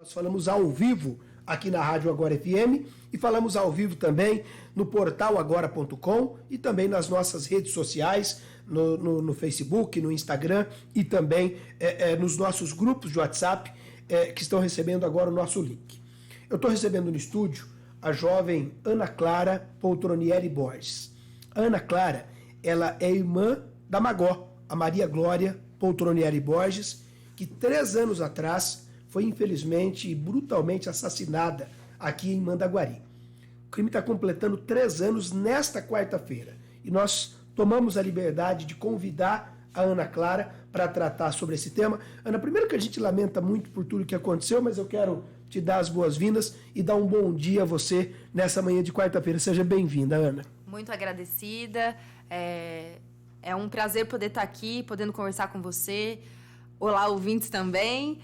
Nós falamos ao vivo aqui na Rádio Agora FM e falamos ao vivo também no portal agora.com e também nas nossas redes sociais, no Facebook, no Instagram e também nos nossos grupos de WhatsApp que estão recebendo agora o nosso link. Eu estou recebendo no estúdio a jovem Ana Clara Poltronieri Borges. A Ana Clara, ela é irmã da Magó, a Maria Glória Poltronieri Borges, que 3 anos atrás foi infelizmente e brutalmente assassinada aqui em Mandaguari. O crime está completando 3 anos nesta quarta-feira e nós tomamos a liberdade de convidar a Ana Clara para tratar sobre esse tema. Ana, primeiro que a gente lamenta muito por tudo que aconteceu, mas eu quero te dar as boas-vindas e dar um bom dia a você nessa manhã de quarta-feira. Seja bem-vinda, Ana. Muito agradecida. É um prazer poder estar aqui, podendo conversar com você. Olá, ouvintes também.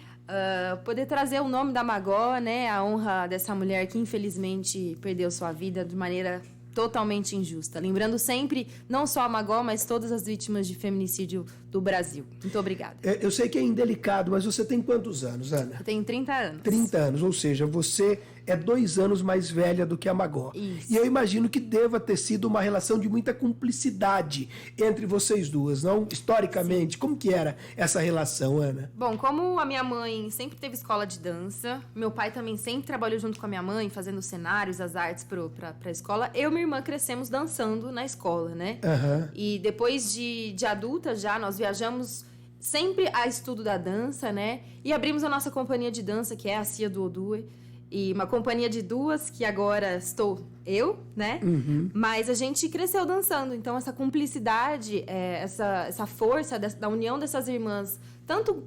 Poder trazer o nome da Magó, né? A honra dessa mulher que infelizmente perdeu sua vida de maneira totalmente injusta. Lembrando sempre, não só a Magó, mas todas as vítimas de feminicídio do Brasil. Muito obrigada. Eu sei que é indelicado, mas você tem quantos anos, Ana? Eu tenho 30 anos. 30 anos, ou seja, você é 2 anos mais velha do que a Magó. Isso. E eu imagino que deva ter sido uma relação de muita cumplicidade entre vocês duas, não? Historicamente, sim. Como que era essa relação, Ana? Bom, como a minha mãe sempre teve escola de dança, meu pai também sempre trabalhou junto com a minha mãe, fazendo cenários, as artes pra escola, eu e minha irmã crescemos dançando na escola, né? Uhum. E depois de adulta já, nós viajamos sempre a estudo da dança, né? E abrimos a nossa companhia de dança, que é a Cia do Odue. E uma companhia de duas, que agora estou eu, né? Uhum. Mas a gente cresceu dançando. Então, essa cumplicidade, essa força da união dessas irmãs, tanto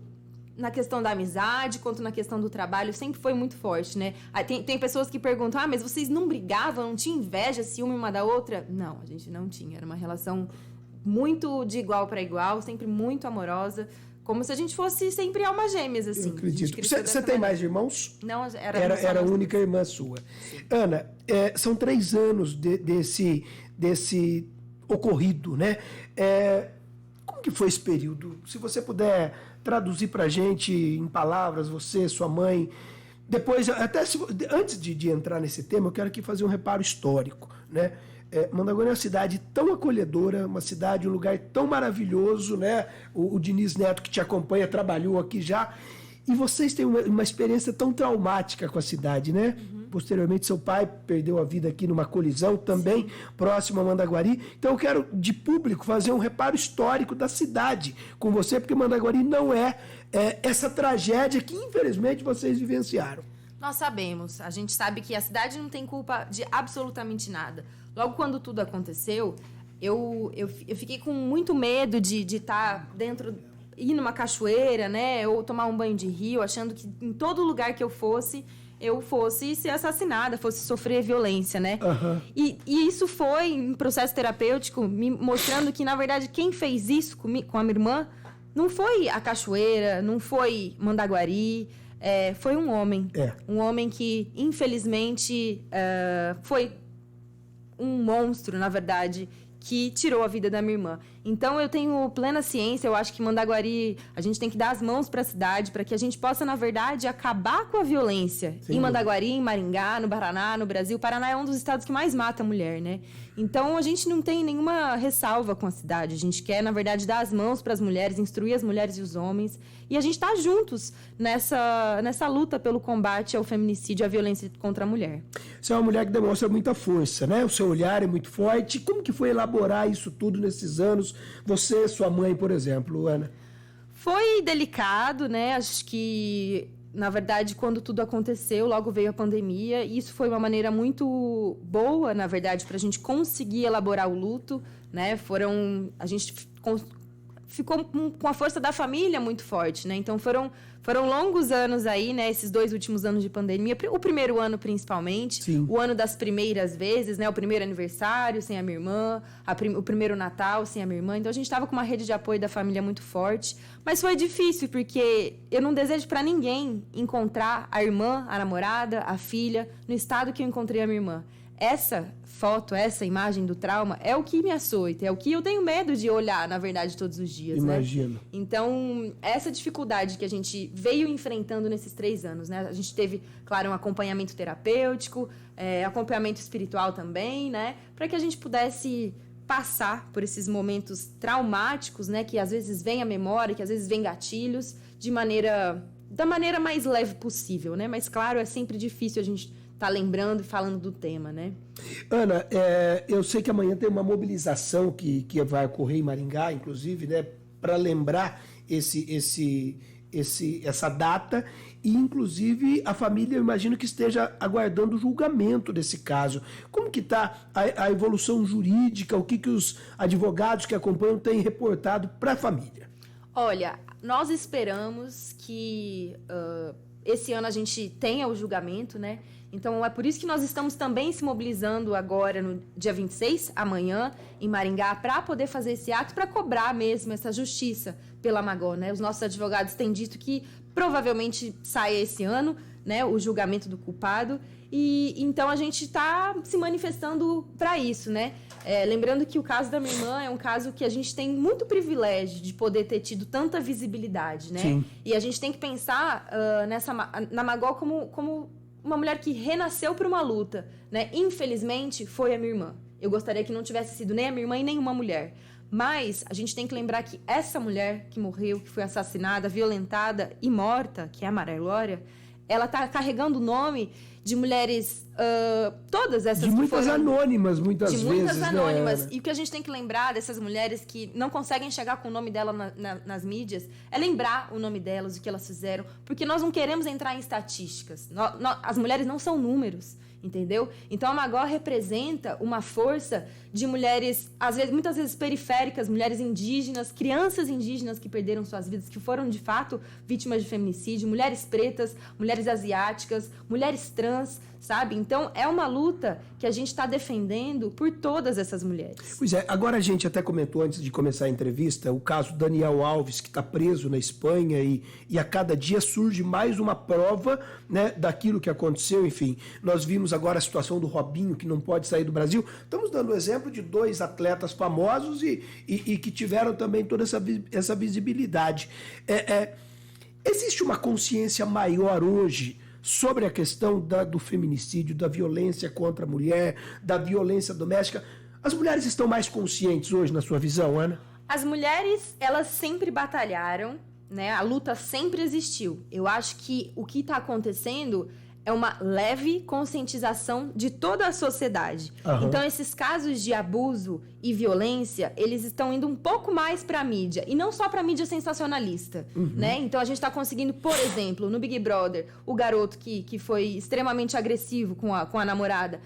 na questão da amizade, quanto na questão do trabalho, sempre foi muito forte, né? Tem pessoas que perguntam, mas vocês não brigavam, não tinha inveja, ciúme uma da outra? Não, a gente não tinha. Era uma relação muito de igual para igual, sempre muito amorosa. Como se a gente fosse sempre almas gêmeas, assim. Eu acredito. Você tem mais irmãos? Não, era a única irmã sua. Sim. Ana, são 3 anos desse ocorrido, né? Como que foi esse período? Se você puder traduzir pra gente em palavras, você, sua mãe. Depois, antes de entrar nesse tema, eu quero aqui fazer um reparo histórico, né? Mandaguari é uma cidade tão acolhedora, uma cidade, um lugar tão maravilhoso, né? O Diniz Neto, que te acompanha, trabalhou aqui já. E vocês têm uma experiência tão traumática com a cidade, né? Uhum. Posteriormente, seu pai perdeu a vida aqui numa colisão, também sim, próximo a Mandaguari. Então, eu quero, de público, fazer um reparo histórico da cidade com você, porque Mandaguari não é essa tragédia que, infelizmente, vocês vivenciaram. Nós sabemos, a gente sabe que a cidade não tem culpa de absolutamente nada. Logo quando tudo aconteceu, eu fiquei com muito medo de estar dentro, ir numa cachoeira, né, ou tomar um banho de rio, achando que em todo lugar que eu fosse ser assassinada, fosse sofrer violência, né? Uhum. E isso foi um processo terapêutico, me mostrando que, na verdade, quem fez isso com a minha irmã não foi a cachoeira, não foi Mandaguari, foi um homem. Um homem que, infelizmente, foi um monstro, na verdade, que tirou a vida da minha irmã. Então, eu tenho plena ciência, eu acho que Mandaguari, a gente tem que dar as mãos para a cidade, para que a gente possa, na verdade, acabar com a violência. Sim. Em Mandaguari, em Maringá, no Paraná, no Brasil. O Paraná é um dos estados que mais mata a mulher, né? Então, a gente não tem nenhuma ressalva com a cidade. A gente quer, na verdade, dar as mãos para as mulheres, instruir as mulheres e os homens. E a gente está juntos nessa luta pelo combate ao feminicídio e à violência contra a mulher. Você é uma mulher que demonstra muita força, né? O seu olhar é muito forte. Como que foi elaborar isso tudo nesses anos? Você, sua mãe, por exemplo, Ana? Foi delicado, né? Acho que, na verdade, quando tudo aconteceu, logo veio a pandemia. E isso foi uma maneira muito boa, na verdade, para a gente conseguir elaborar o luto, né? A gente ficou com a força da família muito forte, né? Então, foram longos anos aí, né? Esses 2 últimos anos de pandemia. O primeiro ano, principalmente. Sim. O ano das primeiras vezes, né? O primeiro aniversário sem a minha irmã. O primeiro Natal sem a minha irmã. Então, a gente estava com uma rede de apoio da família muito forte. Mas foi difícil, porque eu não desejo para ninguém encontrar a irmã, a namorada, a filha, no estado que eu encontrei a minha irmã. essa foto, essa imagem do trauma é o que me açoita, é o que eu tenho medo de olhar, na verdade, todos os dias. Imagino. Né? Então, essa dificuldade que a gente veio enfrentando nesses 3 anos, né? A gente teve, claro, um acompanhamento terapêutico, acompanhamento espiritual também, né? Para que a gente pudesse passar por esses momentos traumáticos, né? Que às vezes vem a memória, que às vezes vem gatilhos, da maneira mais leve possível, né? Mas, claro, é sempre difícil a gente tá lembrando e falando do tema, né? Ana, eu sei que amanhã tem uma mobilização que vai ocorrer em Maringá, inclusive, né, para lembrar essa data e, inclusive, a família, eu imagino que esteja aguardando o julgamento desse caso. Como que está a evolução jurídica? O que os advogados que acompanham têm reportado para a família? Olha, nós esperamos que esse ano a gente tenha o julgamento, né? Então, é por isso que nós estamos também se mobilizando agora, no dia 26, amanhã, em Maringá, para poder fazer esse ato, para cobrar mesmo essa justiça pela Magó, né? Os nossos advogados têm dito que provavelmente saia esse ano, né, o julgamento do culpado, e então a gente está se manifestando para isso, né? Lembrando que o caso da minha irmã é um caso que a gente tem muito privilégio de poder ter tido tanta visibilidade, né? Sim. E a gente tem que pensar na Magó como uma mulher que renasceu por uma luta, né? Infelizmente, foi a minha irmã. Eu gostaria que não tivesse sido nem a minha irmã e nenhuma mulher. Mas a gente tem que lembrar que essa mulher que morreu, que foi assassinada, violentada e morta, que é a Maria Glória, ela está carregando o nome de mulheres, todas essas de muitas anônimas, muitas vezes. De muitas anônimas. Né? E o que a gente tem que lembrar dessas mulheres que não conseguem chegar com o nome dela nas mídias é lembrar o nome delas, o que elas fizeram, porque nós não queremos entrar em estatísticas. As mulheres não são números, entendeu? Então a Magó representa uma força de mulheres, muitas vezes periféricas, mulheres indígenas, crianças indígenas que perderam suas vidas, que foram de fato vítimas de feminicídio, mulheres pretas, mulheres asiáticas, mulheres trans, sabe? Então é uma luta que a gente está defendendo por todas essas mulheres. Pois é, agora a gente até comentou antes de começar a entrevista o caso Daniel Alves, que está preso na Espanha e a cada dia surge mais uma prova, né, daquilo que aconteceu, enfim. Nós vimos agora a situação do Robinho, que não pode sair do Brasil. Estamos dando o exemplo de 2 atletas famosos e que tiveram também toda essa visibilidade. Existe uma consciência maior hoje sobre a questão do feminicídio, da violência contra a mulher, da violência doméstica. As mulheres estão mais conscientes hoje, na sua visão, Ana? As mulheres, elas sempre batalharam, né? A luta sempre existiu. Eu acho que o que está acontecendo é uma leve conscientização de toda a sociedade. Uhum. Então, esses casos de abuso e violência, eles estão indo um pouco mais para a mídia. E não só para a mídia sensacionalista, né? Então, a gente está conseguindo, por exemplo, no Big Brother, o garoto que foi extremamente agressivo com a namorada,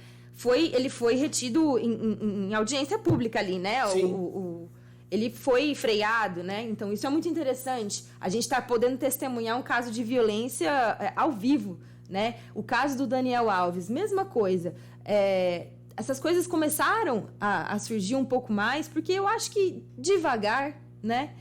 ele foi retido em audiência pública ali, né? Ele foi freado, né? Então, isso é muito interessante. A gente está podendo testemunhar um caso de violência ao vivo, né? O caso do Daniel Alves, mesma coisa. Essas coisas começaram a surgir um pouco mais, porque eu acho que devagar, né,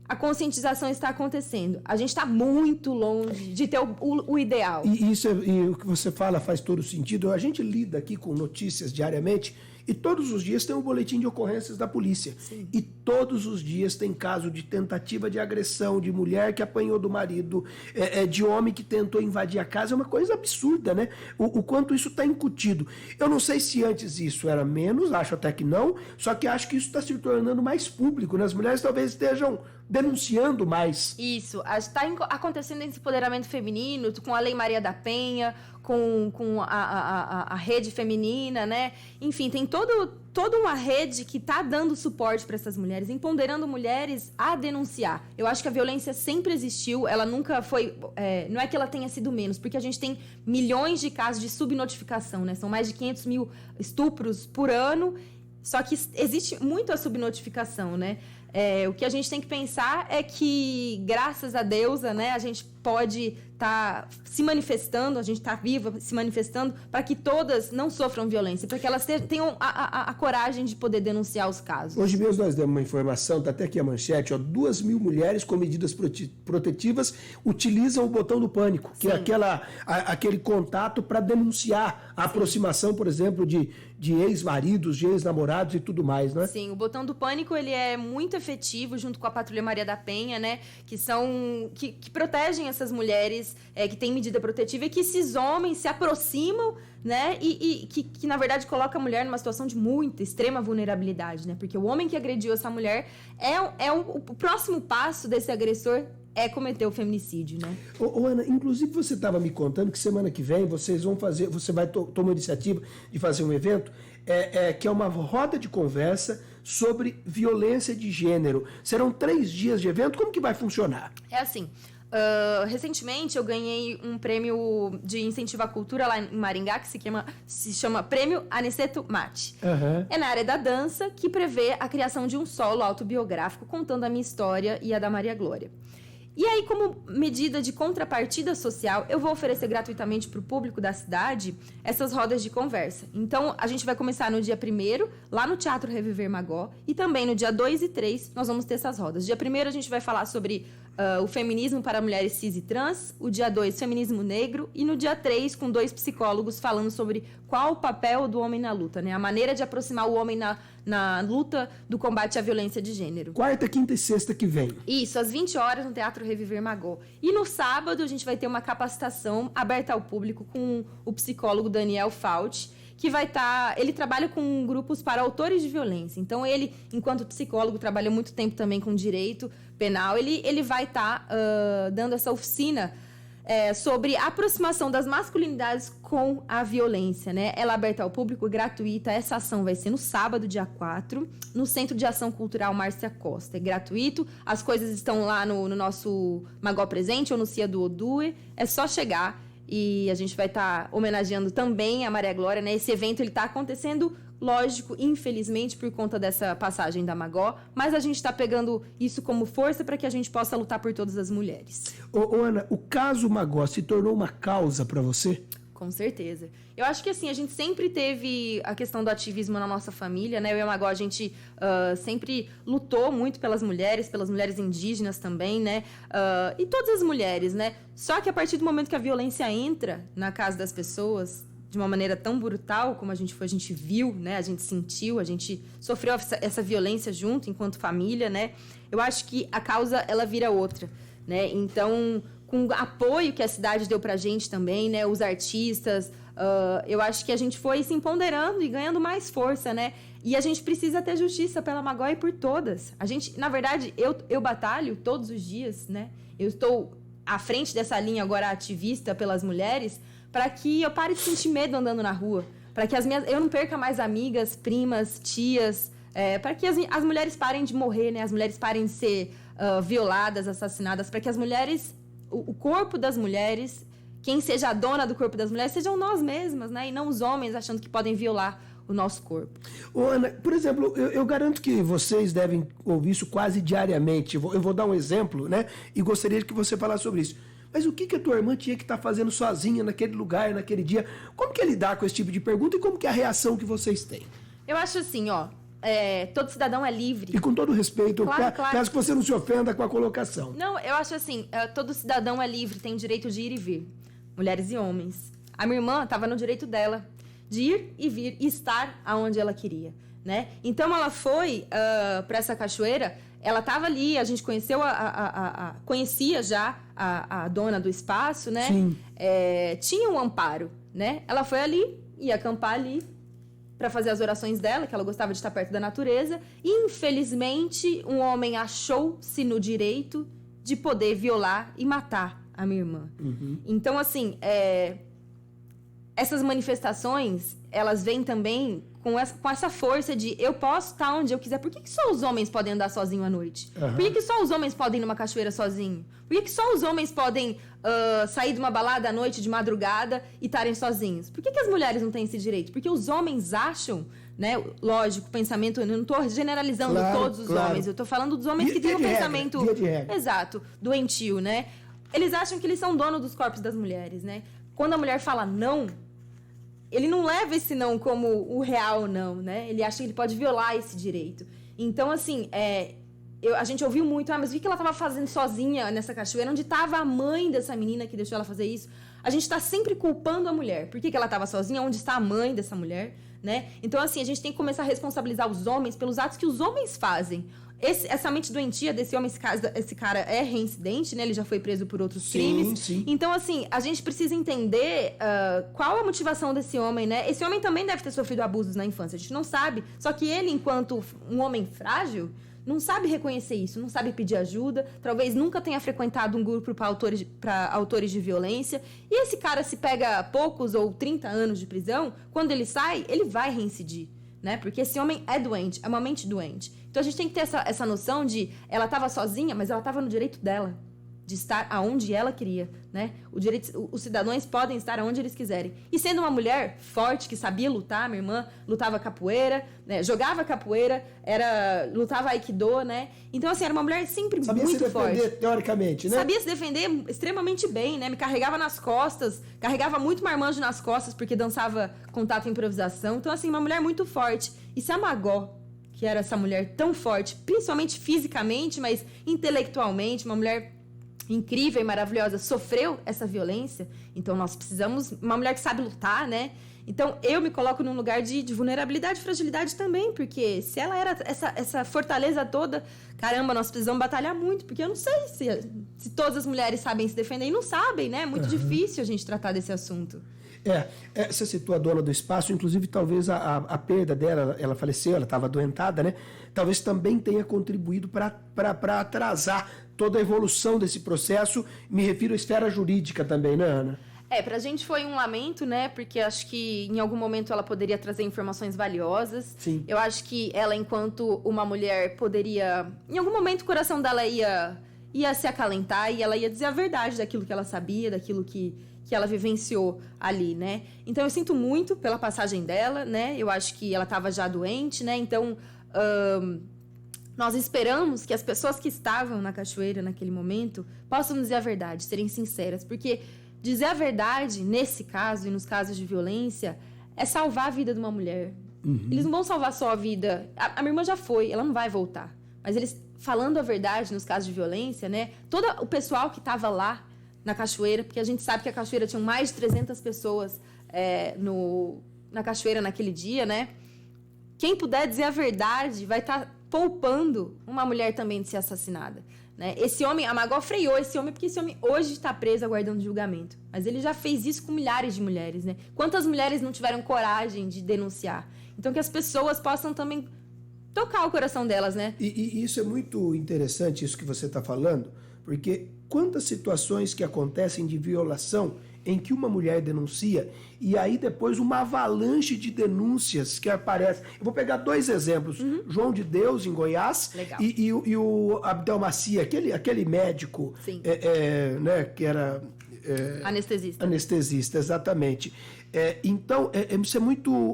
a conscientização está acontecendo. A gente está muito longe de ter o ideal. E o que você fala faz todo sentido. A gente lida aqui com notícias diariamente e todos os dias tem um boletim de ocorrências da polícia. Sim. E todos os dias tem caso de tentativa de agressão, de mulher que apanhou do marido, de homem que tentou invadir a casa. É uma coisa absurda, né? O quanto isso está incutido. Eu não sei se antes isso era menos, acho até que não, só que acho que isso está se tornando mais público, né? As mulheres talvez estejam denunciando mais. Isso. Está acontecendo esse empoderamento feminino, com a Lei Maria da Penha, com a rede feminina, né? Enfim, tem toda uma rede que está dando suporte para essas mulheres, empoderando mulheres a denunciar. Eu acho que a violência sempre existiu, ela nunca foi... não é que ela tenha sido menos, porque a gente tem milhões de casos de subnotificação, né? São mais de 500 mil estupros por ano, só que existe muito a subnotificação, né? O que a gente tem que pensar é que, graças a Deus, né, a gente pode estar se manifestando, a gente está viva se manifestando, para que todas não sofram violência, para que elas tenham a coragem de poder denunciar os casos. Hoje mesmo nós demos uma informação, está até aqui a manchete, 2.000 mulheres com medidas protetivas utilizam o botão do pânico, que é aquele contato para denunciar a aproximação, por exemplo, de ex-maridos, de ex-namorados e tudo mais, né? Sim, o botão do pânico, ele é muito efetivo junto com a Patrulha Maria da Penha, né? Que protegem essas mulheres que têm medida protetiva e que esses homens se aproximam, né? E que na verdade, coloca a mulher numa situação de muita, extrema vulnerabilidade, né? Porque o homem que agrediu essa mulher o próximo passo desse agressor é cometer o feminicídio, né? Ana, inclusive você estava me contando que semana que vem você vai tomar a iniciativa de fazer um evento que é uma roda de conversa sobre violência de gênero. Serão 3 dias de evento, como que vai funcionar? É assim, recentemente eu ganhei um prêmio de incentivo à cultura lá em Maringá, que se chama Prêmio Aniceto Mate. Uhum. É na área da dança, que prevê a criação de um solo autobiográfico contando a minha história e a da Maria Glória. E aí, como medida de contrapartida social, eu vou oferecer gratuitamente para o público da cidade essas rodas de conversa. Então, a gente vai começar no dia 1º, lá no Teatro Reviver Magó, e também no dia 2 e 3, nós vamos ter essas rodas. Dia 1º, a gente vai falar sobre o feminismo para mulheres cis e trans, o dia 2, feminismo negro, e no dia 3, com 2 psicólogos falando sobre qual o papel do homem na luta, né? A maneira de aproximar o homem na luta do combate à violência de gênero. Quarta, quinta e sexta que vem. Isso, às 20 horas no Teatro Reviver Magó. E no sábado a gente vai ter uma capacitação aberta ao público com o psicólogo Daniel Fauci, que vai estar... Ele trabalha com grupos para autores de violência. Então ele, enquanto psicólogo, trabalha muito tempo também com direito penal. Ele vai estar dando essa oficina sobre a aproximação das masculinidades com a violência, né? Ela é aberta ao público, gratuita. Essa ação vai ser no sábado, dia 4, no Centro de Ação Cultural Márcia Costa. É gratuito, as coisas estão lá no nosso Magó Presente ou no Cia do Odue. É só chegar e a gente vai estar homenageando também a Maria Glória, né? Esse evento ele está acontecendo, lógico, infelizmente, por conta dessa passagem da Magó, mas a gente está pegando isso como força para que a gente possa lutar por todas as mulheres. Ana, o caso Magó se tornou uma causa para você? Com certeza. Eu acho que assim, a gente sempre teve a questão do ativismo na nossa família, né? Eu e a Magó, a gente sempre lutou muito pelas mulheres indígenas também, né? E todas as mulheres, né? Só que a partir do momento que a violência entra na casa das pessoas, de uma maneira tão brutal como a gente viu, né? A gente sentiu, a gente sofreu essa violência junto, enquanto família, né? Eu acho que a causa, ela vira outra, né? Então, com o apoio que a cidade deu pra gente também, né? Os artistas, eu acho que a gente foi se empoderando e ganhando mais força, né? E a gente precisa ter justiça pela Magó e por todas. A gente, na verdade, eu batalho todos os dias, né? Eu estou à frente dessa linha agora ativista pelas mulheres, para que eu pare de sentir medo andando na rua, para que eu não perca mais amigas, primas, tias, para que as mulheres parem de morrer, né? As mulheres parem de ser violadas, assassinadas, para que as mulheres, o corpo das mulheres, quem seja a dona do corpo das mulheres, sejam nós mesmas, né? E não os homens achando que podem violar o nosso corpo. Ana, por exemplo, eu garanto que vocês devem ouvir isso quase diariamente. Eu vou dar um exemplo, né? E gostaria que você falasse sobre isso. Mas o que a tua irmã tinha que estar fazendo sozinha naquele lugar, naquele dia? Como que é lidar com esse tipo de pergunta e como que é a reação que vocês têm? Eu acho assim, todo cidadão é livre. E com todo respeito, claro. Caso que você não se ofenda com a colocação. Não, eu acho assim, todo cidadão é livre, tem direito de ir e vir. Mulheres e homens. A minha irmã estava no direito dela de ir e vir e estar aonde ela queria, né? Então ela foi para essa cachoeira. Ela estava ali, a gente conheceu conhecia já a dona do espaço, né? Sim. Tinha um amparo, né? Ela foi ali, ia acampar ali para fazer as orações dela, que ela gostava de estar perto da natureza. E, infelizmente, um homem achou-se no direito de poder violar e matar a minha irmã. Uhum. Então, assim, essas manifestações, elas vêm também com essa força de eu posso estar onde eu quiser. Por que só os homens podem andar sozinhos à noite? Uhum. Por que só os homens podem ir numa cachoeira sozinho? Por que só os homens podem sair de uma balada à noite, de madrugada, e estarem sozinhos? Por que as mulheres não têm esse direito? Porque os homens acham, né? Lógico, pensamento... Eu não estou generalizando todos os homens. Eu estou falando dos homens que têm um pensamento... Regra. Exato, doentio, né? eles acham que eles são dono dos corpos das mulheres, né? Quando a mulher fala não, ele não leva esse não como o real não, né? Ele acha que ele pode violar esse direito. Então, assim, a gente ouviu muito, mas o que ela estava fazendo sozinha nessa cachoeira? Onde estava a mãe dessa menina que deixou ela fazer isso? A gente está sempre culpando a mulher. Por que ela estava sozinha? Onde está a mãe dessa mulher? Né? Então, assim, a gente tem que começar a responsabilizar os homens pelos atos que os homens fazem. Essa mente doentia desse homem, esse cara é reincidente, né? Ele já foi preso por outros crimes. Sim. Então, assim, a gente precisa entender qual a motivação desse homem, né? Esse homem também deve ter sofrido abusos na infância. A gente não sabe. Só que ele, enquanto um homem frágil, não sabe reconhecer isso, não sabe pedir ajuda, talvez nunca tenha frequentado um grupo para autores de violência. E esse cara, se pega poucos ou 30 anos de prisão, quando ele sai, ele vai reincidir, né? Porque esse homem é doente, é uma mente doente. Então a gente tem que ter essa noção de ela estava sozinha, mas ela estava no direito dela, de estar aonde ela queria, né? Os cidadãos podem estar aonde eles quiserem. E sendo uma mulher forte, que sabia lutar, minha irmã lutava capoeira, né? Jogava capoeira, lutava aikido, né? Então, assim, era uma mulher sempre sabia muito se defender, forte. teoricamente, né? Sabia se defender extremamente bem, né? Me carregava nas costas, carregava muito marmanjo nas costas, porque dançava contato e improvisação. Então, assim, uma mulher muito forte. E se a Magó, que era essa mulher tão forte, principalmente fisicamente, mas intelectualmente, uma mulher incrível e maravilhosa, sofreu essa violência, então nós precisamos, uma mulher que sabe lutar, né? Então eu me coloco num lugar de vulnerabilidade e fragilidade também, porque se ela era essa fortaleza toda, caramba, nós precisamos batalhar muito, porque eu não sei se todas as mulheres sabem se defender, e não sabem, né? É muito difícil a gente tratar desse assunto. Você citou a dona do espaço, inclusive talvez a perda dela, ela faleceu, ela estava adoentada, né? Talvez também tenha contribuído para atrasar toda a evolução desse processo. Me refiro à esfera jurídica também, né, Ana? Pra gente foi um lamento, né? Porque acho que em algum momento ela poderia trazer informações valiosas. Sim. Eu acho que ela, enquanto uma mulher, poderia... Em algum momento o coração dela ia se acalentar e ela ia dizer a verdade daquilo que ela sabia, daquilo que ela vivenciou ali, né? Então eu sinto muito pela passagem dela, né? Eu acho que ela estava já doente, né? Então nós esperamos que as pessoas que estavam na cachoeira naquele momento possam dizer a verdade, serem sinceras, porque dizer a verdade nesse caso e nos casos de violência é salvar a vida de uma mulher. Eles não vão salvar só a vida. A minha irmã já foi, ela não vai voltar. Mas eles falando a verdade nos casos de violência, né? Todo o pessoal que estava lá na cachoeira, porque a gente sabe que a cachoeira tinha mais de 300 pessoas na cachoeira naquele dia, né? Quem puder dizer a verdade vai estar poupando uma mulher também de ser assassinada, né? Esse homem, a Magó freou esse homem porque esse homem hoje está preso aguardando julgamento. Mas ele já fez isso com milhares de mulheres, né? Quantas mulheres não tiveram coragem de denunciar? Então que as pessoas possam também tocar o coração delas, né? E isso é muito interessante, isso que você está falando, porque quantas situações que acontecem de violação em que uma mulher denuncia e aí depois uma avalanche de denúncias que aparece. Eu vou pegar 2 exemplos. João de Deus, em Goiás, e o Abdelmaci, aquele médico né, que era... Anestesista, exatamente. Então,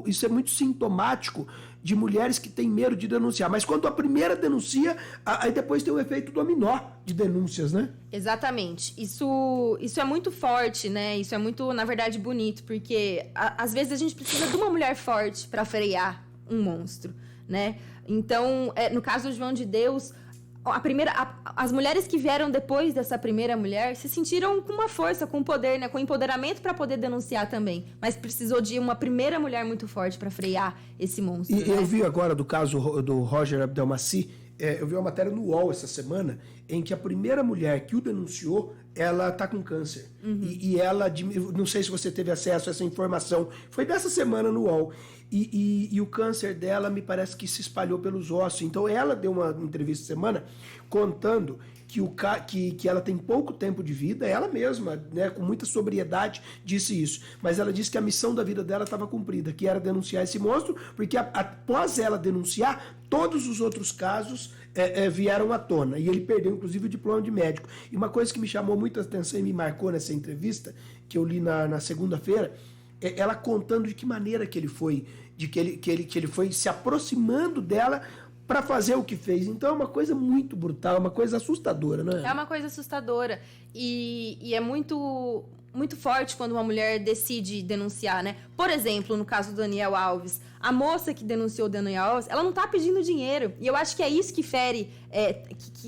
isso é muito sintomático de mulheres que têm medo de denunciar. Mas quando a primeira denuncia, aí depois tem o efeito dominó de denúncias, né? Exatamente. Isso é muito forte, né? Isso é muito, na verdade, bonito, porque às vezes a gente precisa de uma mulher forte para frear um monstro, né? Então, no caso do João de Deus, as mulheres que vieram depois dessa primeira mulher se sentiram com uma força, com poder, né, com empoderamento para poder denunciar também, mas precisou de uma primeira mulher muito forte para frear esse monstro. E eu vi agora do caso do Roger Abdelmaci, eu vi uma matéria no UOL essa semana em que a primeira mulher que o denunciou, ela está com câncer. E ela, não sei se você teve acesso a essa informação, foi dessa semana no UOL. E o câncer dela me parece que se espalhou pelos ossos. Então ela deu uma entrevista essa semana contando que ela tem pouco tempo de vida, ela mesma, né, com muita sobriedade, disse isso. Mas ela disse que a missão da vida dela estava cumprida, que era denunciar esse monstro, porque após ela denunciar, todos os outros casos vieram à tona. E ele perdeu, inclusive, o diploma de médico. E uma coisa que me chamou muita atenção e me marcou nessa entrevista, que eu li na segunda-feira, ela contando de que maneira que ele foi, que ele foi se aproximando dela para fazer o que fez. Então é uma coisa muito brutal, uma coisa assustadora, né? É uma coisa assustadora. E é muito, muito forte quando uma mulher decide denunciar, né? Por exemplo, no caso do Daniel Alves, a moça que denunciou o Daniel Alves, ela não tá pedindo dinheiro. E eu acho que é isso que fere,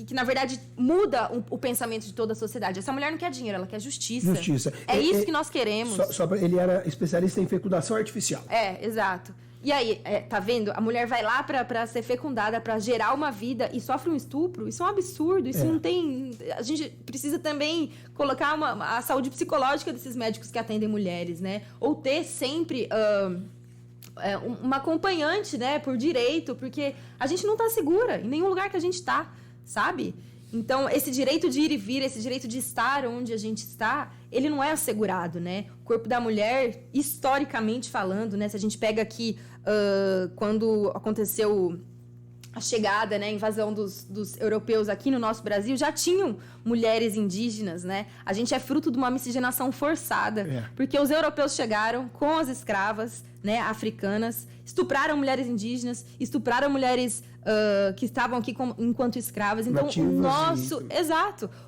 que na verdade muda o pensamento de toda a sociedade. Essa mulher não quer dinheiro, ela quer justiça. Justiça. É isso que nós queremos. Ele era especialista em fecundação artificial. Exato. E aí, tá vendo? A mulher vai lá pra ser fecundada, pra gerar uma vida e sofre um estupro. Isso é um absurdo. Isso não tem... A gente precisa também colocar a saúde psicológica desses médicos que atendem mulheres, né? Ou ter sempre uma acompanhante, né? Por direito, porque a gente não tá segura em nenhum lugar que a gente tá, sabe? Então, esse direito de ir e vir, esse direito de estar onde a gente está, ele não é assegurado, né? O corpo da mulher, historicamente falando, né? Se a gente pega aqui, quando aconteceu a chegada, né, a invasão dos europeus aqui no nosso Brasil, já tinham mulheres indígenas, né? A gente é fruto de uma miscigenação forçada, porque os europeus chegaram com as escravas, né, africanas, estupraram mulheres indígenas, estupraram mulheres que estavam aqui enquanto escravas. Então,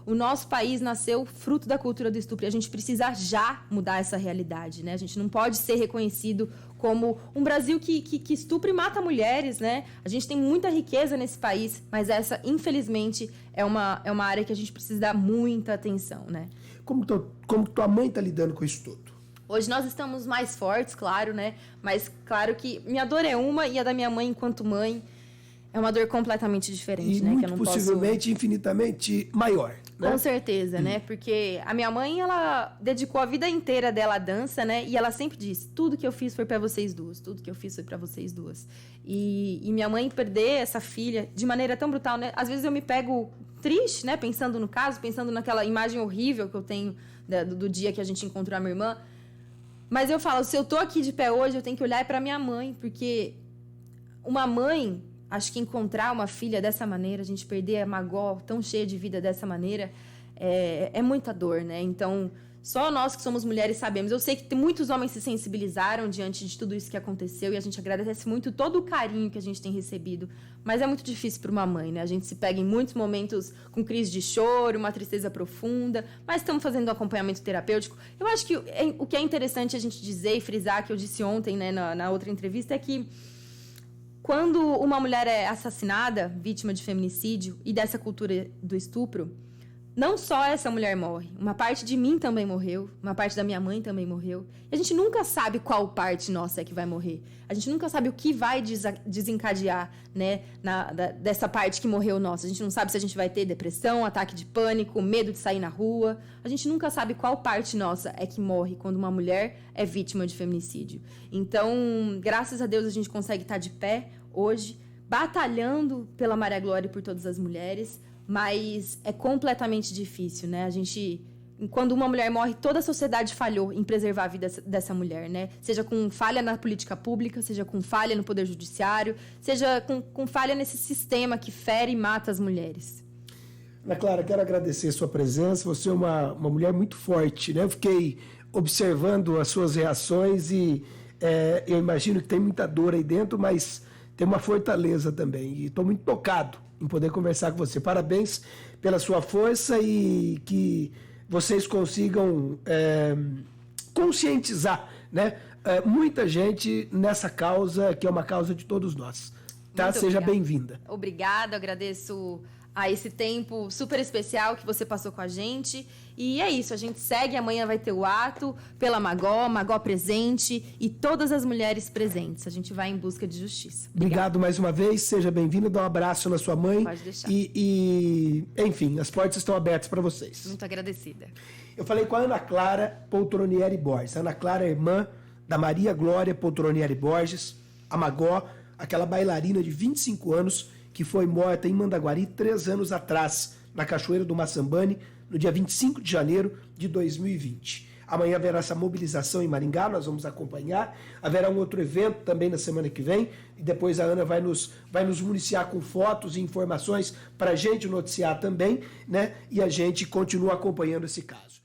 o nosso país nasceu fruto da cultura do estupro. E a gente precisa já mudar essa realidade, né? A gente não pode ser reconhecido como um Brasil que estupra e mata mulheres, né? A gente tem muita riqueza nesse país, mas essa, infelizmente, é uma área que a gente precisa dar muita atenção, né? Como tua mãe está lidando com isso tudo? Hoje nós estamos mais fortes, claro, né? Mas claro que minha dor é uma e a da minha mãe, enquanto mãe, é uma dor completamente diferente, né? Muito que eu não possivelmente infinitamente maior, né? Com certeza, né? Porque a minha mãe, ela dedicou a vida inteira dela à dança, né? E ela sempre disse, tudo que eu fiz foi pra vocês duas, tudo que eu fiz foi pra vocês duas. E minha mãe perder essa filha de maneira tão brutal, né? Às vezes eu me pego triste, né? Pensando no caso, pensando naquela imagem horrível que eu tenho do dia que a gente encontrou a minha irmã. Mas eu falo, se eu tô aqui de pé hoje, eu tenho que olhar pra minha mãe, porque uma mãe, acho que encontrar uma filha dessa maneira, a gente perder a Magó tão cheia de vida dessa maneira, é muita dor, né? Então, só nós que somos mulheres sabemos. Eu sei que muitos homens se sensibilizaram diante de tudo isso que aconteceu e a gente agradece muito todo o carinho que a gente tem recebido. Mas é muito difícil para uma mãe, né? A gente se pega em muitos momentos com crise de choro, uma tristeza profunda, mas estamos fazendo um acompanhamento terapêutico. Eu acho que o que é interessante a gente dizer e frisar, que eu disse ontem, né, na outra entrevista, é que quando uma mulher é assassinada, vítima de feminicídio e dessa cultura do estupro, não só essa mulher morre, uma parte de mim também morreu, uma parte da minha mãe também morreu. E a gente nunca sabe qual parte nossa é que vai morrer. A gente nunca sabe o que vai desencadear, né, dessa parte que morreu nossa. A gente não sabe se a gente vai ter depressão, ataque de pânico, medo de sair na rua. A gente nunca sabe qual parte nossa é que morre quando uma mulher é vítima de feminicídio. Então, graças a Deus, a gente consegue estar de pé hoje, batalhando pela Maria Glória e por todas as mulheres. Mas é completamente difícil, né? Quando uma mulher morre, toda a sociedade falhou em preservar a vida dessa mulher, né? Seja com falha na política pública, seja com falha no poder judiciário, seja com falha nesse sistema que fere e mata as mulheres. Ana Clara, quero agradecer a sua presença. Você é uma mulher muito forte, né? Eu fiquei observando as suas reações e eu imagino que tem muita dor aí dentro, mas tem uma fortaleza também. E estou muito tocado em poder conversar com você. Parabéns pela sua força e que vocês consigam conscientizar, né, muita gente nessa causa, que é uma causa de todos nós. Tá? Seja bem-vinda. Obrigada, agradeço a esse tempo super especial que você passou com a gente. E é isso, a gente segue, amanhã vai ter o ato pela Magó presente e todas as mulheres presentes. A gente vai em busca de justiça. Obrigado mais uma vez, seja bem-vindo, dá um abraço na sua mãe. Pode deixar. Enfim, as portas estão abertas para vocês. Muito agradecida. Eu falei com a Ana Clara Poltronieri Borges. A Ana Clara é irmã da Maria Glória Poltronieri Borges, a Magó, aquela bailarina de 25 anos que foi morta em Mandaguari 3 anos atrás, na Cachoeira do Maçambane, no dia 25 de janeiro de 2020. Amanhã haverá essa mobilização em Maringá, nós vamos acompanhar. Haverá um outro evento também na semana que vem, e depois a Ana vai nos municiar com fotos e informações para a gente noticiar também, né? E a gente continua acompanhando esse caso.